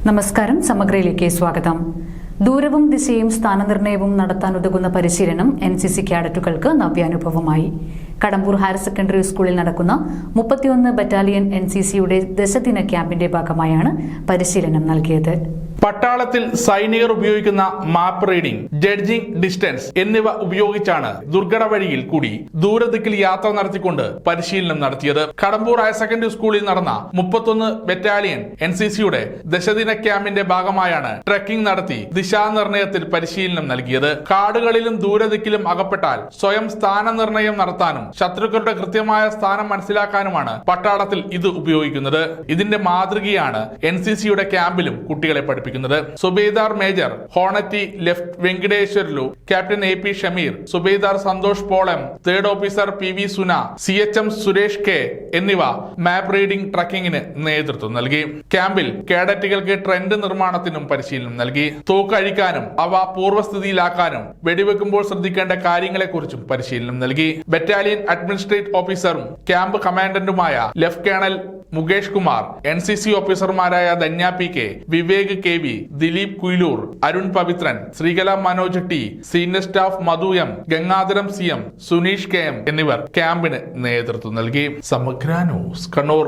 നമസ്കാരം. സമഗ്രയിലേക്ക് സ്വാഗതം. ദൂരവും ദിശയും സ്ഥാനനിർണയവും നടത്താനുതകുന്ന പരിശീലനം NCC കാഡറ്റുകൾക്ക് നവ്യാനുഭവമായി. കടമ്പൂർ ഹയർ സെക്കൻഡറി സ്കൂളിൽ നടക്കുന്ന 31 ബറ്റാലിയൻ NCCയുടെ ദശദിന ക്യാമ്പിന്റെ ഭാഗമായാണ് പരിശീലനം നൽകിയത്. പട്ടാളത്തിൽ സൈനികർ ഉപയോഗിക്കുന്ന മാപ്പ് റീഡിംഗ്, ജഡ്ജിംഗ് ഡിസ്റ്റൻസ് എന്നിവ ഉപയോഗിച്ചാണ് ദുർഘട വഴിയിൽ കൂടി ദൂരദിക്കിൽ യാത്ര നടത്തിക്കൊണ്ട് പരിശീലനം നടത്തിയത്. കടമ്പൂർ ഹയർ സെക്കൻഡറി സ്കൂളിൽ നടന്ന 31 ബറ്റാലിയൻ NCCയുടെ ദശദിന ക്യാമ്പിന്റെ ഭാഗമായാണ് ട്രെക്കിംഗ് നടത്തി ദിശാനിർണയത്തിൽ പരിശീലനം നൽകിയത്. കാടുകളിലും ദൂരദിക്കിലും അകപ്പെട്ടാൽ സ്വയം സ്ഥാനനിർണയം നടത്താനും ശത്രുക്കളുടെ കൃത്യമായ സ്ഥാനം മനസ്സിലാക്കാനുമാണ് പട്ടാളത്തിൽ ഇത് ഉപയോഗിക്കുന്നത്. ഇതിന്റെ മാതൃകയാണ് NCCയുടെ ക്യാമ്പിലും കുട്ടികളെ പഠിപ്പിക്കുന്നത്. Subedar major honorary lieutenant Venkateswarlu, captain AP Shameer, subedar Santhosh Polam, third officer PV Suna, CHM Suresh K എന്നിവ മാപ്പ് റീഡിംഗ് ട്രക്കിങ്ങിന് നേതൃത്വം നൽകി. ക്യാമ്പിൽ കേഡറ്റുകൾക്ക് ട്രെൻഡ് നിർമ്മാണത്തിനും പരിശീലനം നൽകി. തോക്ക് അഴിക്കാനും അവ പൂർവ്വസ്ഥിതിയിലാക്കാനും വെടിവെക്കുമ്പോൾ ശ്രദ്ധിക്കേണ്ട കാര്യങ്ങളെക്കുറിച്ചും പരിശീലനം നൽകി. ബറ്റാലിയൻ അഡ്മിനിസ്ട്രേറ്റീവ് ഓഫീസറും ക്യാമ്പ് കമാൻഡന്റുമായ lieutenant colonel Mukesh Kumar, NCC ഓഫീസർമാരായ Dhanya PK, Vivek KV, Dileep Kuyiloor, Arun Pavithran, Sreekala Manoj T, senior staff Madhu M, Gangadharam CM, Suneesh KM എന്നിവർ ക്യാമ്പിന് നേതൃത്വം നൽകി. സമഗ്ര ന്യൂസ്, കണ്ണൂർ.